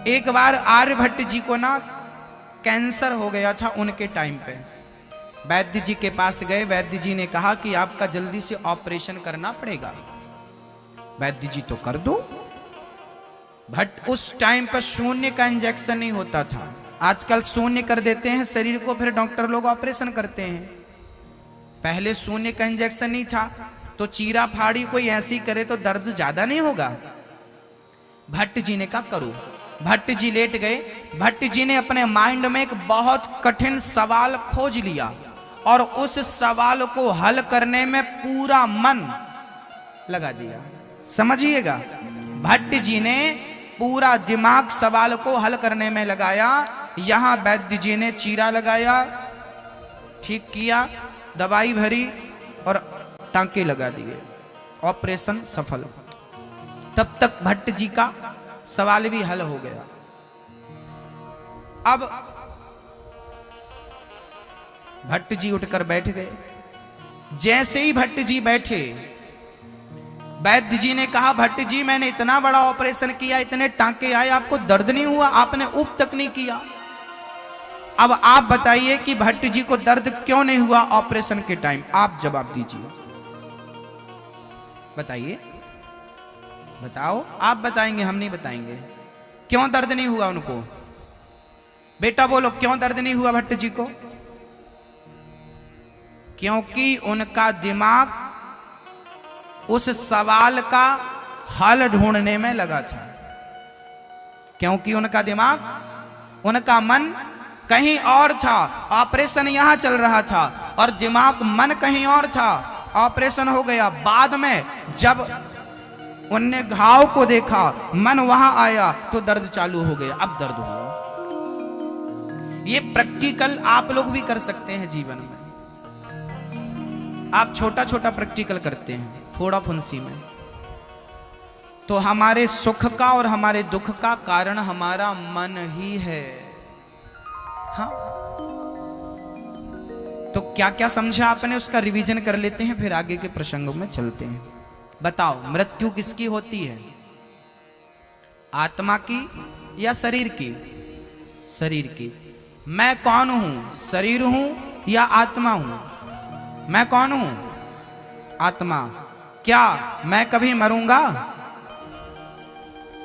एक बार आर्यभट्ट जी को ना कैंसर हो गया था उनके टाइम पे। वैद्य जी के पास गए, वैद्य जी ने कहा कि आपका जल्दी से ऑपरेशन करना पड़ेगा। वैद्य जी तो कर दो। भट्ट उस टाइम पर शून्य का इंजेक्शन नहीं होता था। आजकल शून्य कर देते हैं शरीर को, फिर डॉक्टर लोग ऑपरेशन करते हैं। पहले शून्य का इंजेक्शन नहीं था, तो चीरा फाड़ी कोई ऐसी करे तो दर्द ज्यादा नहीं होगा। भट्ट जी ने कहा करो। भट्ट जी लेट गए। भट्ट जी ने अपने माइंड में एक बहुत कठिन सवाल खोज लिया और उस सवाल को हल करने में पूरा मन लगा दिया। समझिएगा, भट्ट जी ने पूरा दिमाग सवाल को हल करने में लगाया। यहां वैद्य जी ने चीरा लगाया, ठीक किया, दवाई भरी और टांके लगा दिए। ऑपरेशन सफल। तब तक भट्ट जी का सवाल भी हल हो गया। अब भट्ट जी उठकर बैठ गए। जैसे ही भट्ट जी बैठे, वैद्य जी ने कहा भट्ट जी मैंने इतना बड़ा ऑपरेशन किया, इतने टांके आए, आपको दर्द नहीं हुआ? आपने उप तक नहीं किया। अब आप बताइए कि भट्ट जी को दर्द क्यों नहीं हुआ ऑपरेशन के टाइम? आप जवाब दीजिए, बताइए, बताओ। आप बताएंगे, हम नहीं बताएंगे। क्यों दर्द नहीं हुआ उनको? बेटा बोलो, क्यों दर्द नहीं हुआ भट्ट जी को? क्योंकि उनका दिमाग उस सवाल का हल ढूंढने में लगा था। क्योंकि उनका दिमाग, उनका मन कहीं और था। ऑपरेशन यहां चल रहा था और दिमाग, मन कहीं और था। ऑपरेशन हो गया। बाद में जब उनने घाव को देखा, मन वहां आया तो दर्द चालू हो गया। अब दर्द हुआ। ये प्रैक्टिकल आप लोग भी कर सकते हैं जीवन में। आप छोटा छोटा प्रैक्टिकल करते हैं फोड़ा फुंसी में, तो हमारे सुख का और हमारे दुख का कारण हमारा मन ही है। हाँ, तो क्या क्या समझा आपने, उसका रिवीजन कर लेते हैं, फिर आगे के प्रसंगों में चलते हैं। बताओ, मृत्यु किसकी होती है? आत्मा की या शरीर की? शरीर की। मैं कौन हूं? शरीर हूं या आत्मा हूं? मैं कौन हूं? आत्मा। क्या मैं कभी मरूंगा?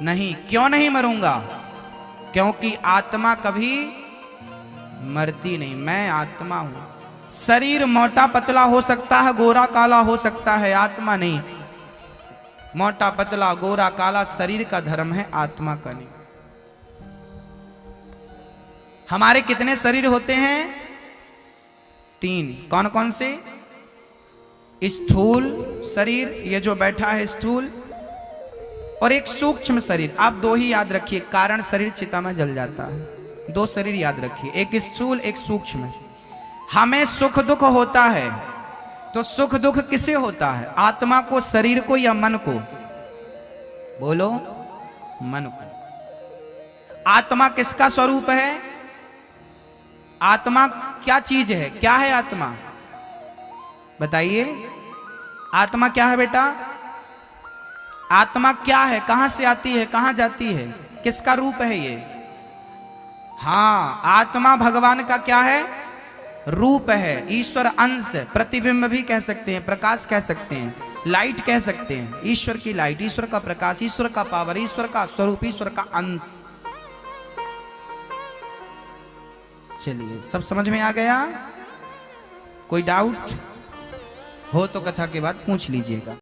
नहीं। क्यों नहीं मरूंगा? क्योंकि आत्मा कभी मरती नहीं। मैं आत्मा हूं। शरीर मोटा पतला हो सकता है, गोरा काला हो सकता है, आत्मा नहीं। मोटा पतला गोरा काला शरीर का धर्म है, आत्मा का नहीं। हमारे कितने शरीर होते हैं? 3। कौन कौन से? स्थूल शरीर, ये जो बैठा है स्थूल, और एक सूक्ष्म शरीर। आप 2 ही याद रखिए, कारण शरीर चिता में जल जाता है। 2 शरीर याद रखिए, एक स्थूल एक सूक्ष्म। हमें सुख दुख होता है, तो सुख दुख किसे होता है? आत्मा को, शरीर को या मन को? बोलो, मन को। आत्मा किसका स्वरूप है? आत्मा क्या चीज है? क्या है आत्मा? बताइए, आत्मा क्या है बेटा? आत्मा क्या है? कहां से आती है, कहां जाती है, किसका रूप है ये? हाँ, आत्मा भगवान का क्या है? रूप है। ईश्वर अंश, प्रतिबिंब भी कह सकते हैं, प्रकाश कह सकते हैं, लाइट कह सकते हैं। ईश्वर की लाइट, ईश्वर का प्रकाश, ईश्वर का पावर, ईश्वर का स्वरूप, ईश्वर का अंश। चलिए, सब समझ में आ गया? कोई डाउट हो तो कथा के बाद पूछ लीजिएगा।